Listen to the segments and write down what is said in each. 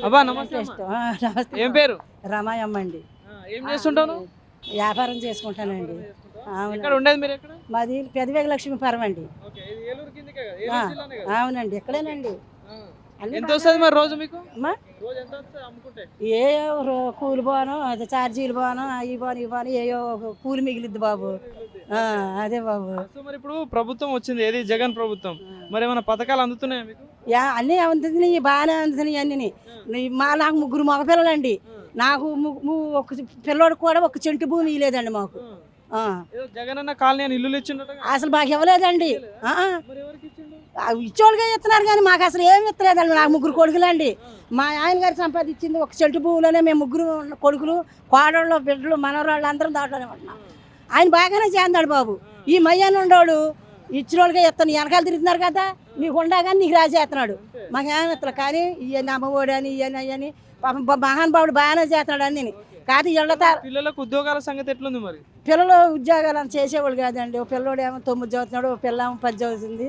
అబ్బా నమస్తే అమ్మా. నమస్తే ఏం పేరు? రమాయమ్మ అండి. ఏం చేస్తుంటాను? వ్యాపారం చేసుకుంటానండి. ఎక్కడ ఉండేది మీరు? ఎక్కడ? మాది పెదవేగ లక్ష్మీపురం అండి. ఓకే, ఇది ఏలూరు కిందకే కదా? ఏలూరు జిల్లానే కదా? అవునండి, ఇక్కడేనండి. అన్ని ఎంత వస్తుంది మరి రోజు మీకు? అమ్మా, రోజు ఎంత వస్తుంది అమ్ముకుంటే? ఏ కూలి పోను, అదే ఛార్జీలు పోను, అవి పోను ఇవి పోను, ఏయో కూలి మిగిలిద్ది బాబు. అదే బాబు. సో మరి ఇప్పుడు ప్రభుత్వం వచ్చింది, ఏది జగన్ ప్రభుత్వం, మరి ఏమైనా పథకాలు అందుతున్నాయా మీకు? అన్నీ అందుతున్నాయి, బాగానే అందుతున్నాయి అన్నీ. నాకు 3 మగపిల్లలండి. నాకు ఒక పిల్లోడు కూడా ఒక చెంటు భూమి ఇవ్వలేదండి మాకు. ఏదో జగన్ అన్న కాలనీ అని ఇల్లు ఇచ్చిండట. అసలు మాకు ఇవ్వలేదండి. మరి ఎవరికి ఇచ్చిండు? ఇచ్చోళ్ళుగా ఇస్తున్నారు కానీ మాకు అసలు ఏమి ఇస్తలేదండి. నాకు 3 కొడుకులండి. మా ఆయన గారు సంపాదించింది ఒక చెంటు భూమిలోనే. మేము 3 కొడుకులు, కోడళ్ళు, బిడ్డలు, మనవరాళ్ళు అందరం దాంట్లోనే ఉంటున్నాం. ఆయన బాగానే చేస్తున్నాడు బాబు. ఈ మయ్యాన్ని ఉండోడు ఇచ్చిన వాళ్ళకే ఇస్తాను. వెనకాల తిరుగుతున్నారు కదా, నీకు ఉండగానే నీకు రాసేస్తున్నాడు. మాకు ఏమి ఇస్తలే కానీ ఇవన్నీ అమ్మఒడి అని ఇవన్నీ అయ్యని పాపం మహానుభావుడు బాగానే చేస్తున్నాడు అన్నీ. కాదు పిల్లలకు ఉద్యోగాల సంగతి ఎట్లుంది మరి? పిల్లలు ఉద్యోగాలు అని చేసేవాళ్ళు కాదండి. ఓ పిల్లోడు ఏమో 9 చదువుతున్నాడు, ఓ పిల్ల ఏమో 10 చదువుతుంది.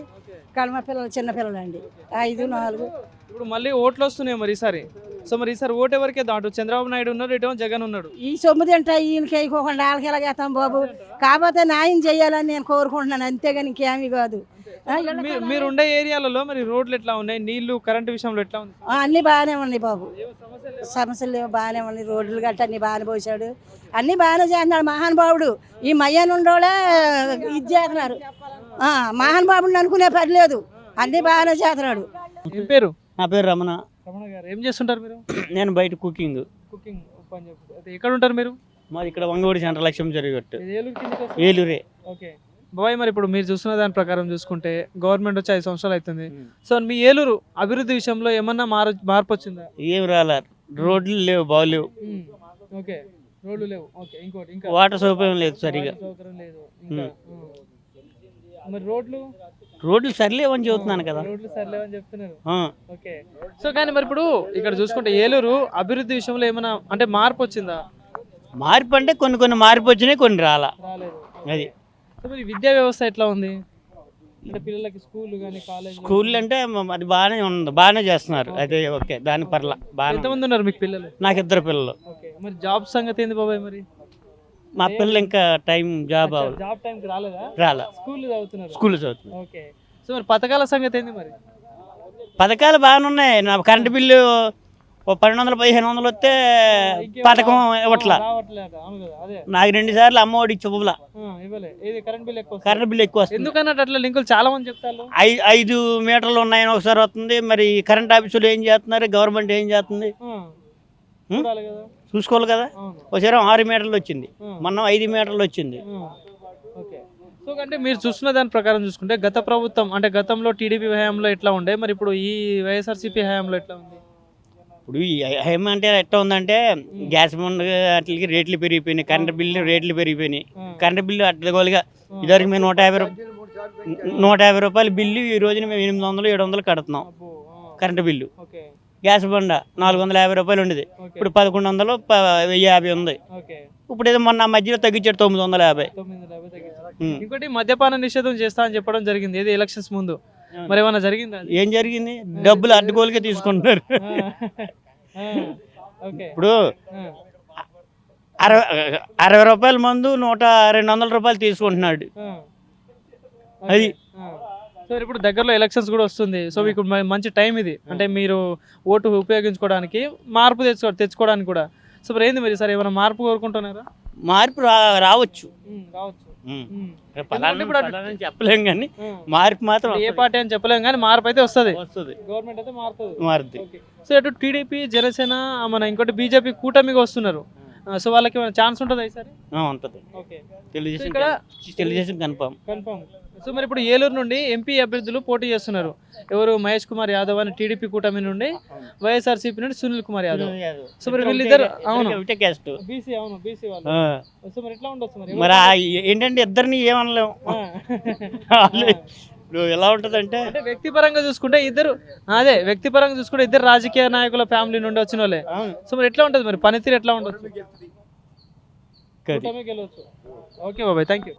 కానీ మా పిల్లలు చిన్న పిల్లలు అండి, 5, 4. ఇప్పుడు మళ్ళీ ఓట్లు వస్తున్నాయి మరి ఈసారి. సో మరి ఈసారి ఓటు ఎవరికే దాటు? చంద్రబాబు నాయుడు ఉన్నారు, ఇటేమో జగన్ ఉన్నాడు. ఈ సొమ్ము తింటా ఈయనకి వేయకోకుండా వాళ్ళకి ఎలాగేస్తాం బాబు. కాకపోతే న్యాయం చేయాలని నేను కోరుకుంటున్నాను, అంతేగాని ఇంకేమీ కాదు. మీరు ఉండే ఏరియాలలో మరి రోడ్లు ఎట్లా ఉన్నాయి? నీళ్లు, కరెంటు విషయంలో ఎట్లా ఉంది? అన్నీ బాగానే ఉన్నాయి బాబు. సమస్యలు లేవు, బాగానే ఉన్నాయి. రోడ్లు గట్ట అన్ని బాగానే పోసాడు, అన్నీ బాగానే చేస్తున్నాడు మహానుభావుడు. ఈ మయ్యాన్ని ఉండోళ్ళే ఇది చేస్తున్నారు. మహానుభావుడిని అనుకునే పని లేదు, అన్నీ బాగానే చేస్తున్నాడు. ఏం పేరు? నా పేరు రమణ. రమణ గారు, ఏం చేస్తుంటారు మీరు? నేను బయట కుకింగ్ పని చేస్తారు. ఎక్కడ ఉంటారు మీరు? మాది ఇక్కడ వంగవడి సెంటర్ లక్ష్యం జరిగట్టు, ఏలూరు కిందకి వస్తుందా? ఏలూరే. ఓకే బాబాయ్, మరి ఇప్పుడు మీరు చూస్తున్న దాని ప్రకారం చూసుకుంటే గవర్నమెంట్ వచ్చి 5 సంవత్సరాలు అవుతుంది. సో మీ ఏలూరు అభివృద్ధి విషయంలో ఏమన్నా మార్పు వచ్చిందా? ఏం రాలే, రోడ్లు లేవు, బాగులేవు. ఓకే, రోడ్లు లేవు. ఓకే, ఇంకోటి ఇంకా వాటర్ సౌకర్యం లేదు సరిగా. సౌకర్యం లేదు ఇంకా. మరి రోడ్లు సరిలేవని చెబుతున్నాను కదా. రోడ్లు సరిలేవని చెప్తున్నారు. ఓకే, సో కానీ మరి ఇప్పుడు ఇక్కడ చూసుకుంటే ఏలూరు అభివృద్ధి విషయంలో ఏమైనా అంటే మార్పు వచ్చిందా? మార్పు అంటే కొన్ని మార్పు వచ్చినాయి, కొన్ని రాలేదు. అది సో మరి విద్యా వ్యవస్థ ఎట్లా ఉంది? అంటే పిల్లలకి స్కూల్ కానీ కాలేజ్? స్కూల్ అంటే అది బాగానే ఉంది, బాగానే చేస్తున్నారు. అయితే ఓకే, దాని పర్లా బాగా. ఎంతమంది ఉన్నారు మీకు పిల్లలు? నాకు 2 పిల్లలు. ఓకే, మరి జాబ్ సంగతి ఏంది బాబాయ్? మరి మా పిల్లలు ఇంకా జాబ్ టైంకి రాలేదా? రాలే, స్కూల్ చదువుతున్నారు. ఓకే, సో మరి పథకాల సంగతి ఏంది మరి? పథకాలు బాగానే ఉన్నాయి. నా కరెంటు బిల్లు 1200, 1500 వస్తే పథకం ఇవ్వట్లా. నాకు 2 సార్లు అమ్మఒడి ఇవ్వలా. కరెంట్ బిల్లు ఎక్కువ వస్తుంది. ఎందుకన్నట్టు అట్లా లింకులు చాలా మంది చెప్తారు. 5 మీటర్లు ఉన్నాయని ఒకసారి వస్తుంది. మరి కరెంట్ ఆఫీసులు ఏం చేస్తున్నారు, గవర్నమెంట్ ఏం చేస్తుంది చూసుకోవాలి కదా. ఒకసారి 6 మీటర్లు వచ్చింది, మొన్న 5 మీటర్లు వచ్చింది. సో అంటే మీరు చూస్తున్న దాని ప్రకారం చూసుకుంటే గత ప్రభుత్వం అంటే గతంలో టీడీపీ హయాంలో ఎట్లా ఉండే, మరి ఇప్పుడు ఈ వైఎస్ఆర్సీపీ హయాంలో ఎట్లా ఉంది? ఇప్పుడు ఏమంటే ఎట్లా ఉందంటే గ్యాస్ వాటికి రేట్లు పెరిగిపోయినాయి, కరెంట్ బిల్లు రేట్లు పెరిగిపోయినాయి. కరెంట్ బిల్లు అడ్డగోలుగా ఇదివరకు మేము 150 రూపాయల బిల్లు ఈ రోజున మేము 800, 700 కడుతున్నాం కరెంట్ బిల్లు. గ్యాస్ బండ 450 రూపాయలు ఉండేది, ఇప్పుడు 1100, 1050 ఉంది. ఇప్పుడు ఏదో మొన్న మధ్యలో తగ్గించాడు 950. ఇంకోటి మద్యపాన నిషేధం చేస్తా అని చెప్పడం జరిగింది ఏది ఎలక్షన్స్ ముందు, మరి ఏమన్నా జరిగిందా? ఏం జరిగింది? డబ్బులు అడ్డుగోలుగా తీసుకుంటున్నారు. ఇప్పుడు 60 రూపాయల మందు 200 రూపాయలు తీసుకుంటున్నాడు. అది సో ఇప్పుడు దగ్గరలో ఎలక్షన్స్ కూడా వస్తుంది. సో మీకు మంచి టైం ఇది, అంటే మీరు ఓటు ఉపయోగించుకోవడానికి, మార్పు తెచ్చుకోవడానికి కూడా. సో మరి ఏంది మరి సార్, ఏమైనా మార్పు కోరుకుంటున్నారా? మార్పు రావచ్చు, ఇప్పుడు చెప్పలేం కానీ మార్పు మాత్రం ఏ పార్టీ అని చెప్పలేం కానీ మార్పు అయితే వస్తుంది. గవర్నమెంట్ అయితే మారుతుంది. సో అటు టీడీపీ, జనసేన, మన ఇంకోటి బీజేపీ కూటమిగా వస్తున్నారు. సో వాళ్ళకి ఏమైనా ఛాన్స్ ఉంటుందా ఈసారి? ఉంటుంది, తెలుగుదేశం కన్ఫర్మ్. సో మరి ఇప్పుడు ఏలూరు నుండి ఎంపీ అభ్యర్థులు పోటీ చేస్తున్నారు. ఎవరు? మహేష్ కుమార్ యాదవ్ అని టీడీపీ కూటమి నుండి, వైఎస్ఆర్సీపీ నుండి సునీల్ కుమార్ యాదవ్. సో మరి వీళ్ళిద్దరు బీసీ వాళ్ళు. సో మరి ఎట్లా ఉండొచ్చు మరి ఏంటంటే ఇద్దరిని ఏమనలేము. ఎలా ఉంటదంటే వ్యక్తిపరంగా చూసుకుంటే ఇద్దరు రాజకీయ నాయకుల ఫ్యామిలీ నుండి వచ్చిన వాళ్ళే. సో మరి ఎట్లా ఉంటది మరి పనితీరు ఎట్లా ఉండొచ్చు? ఓకే బాబాయ్, థ్యాంక్ యూ.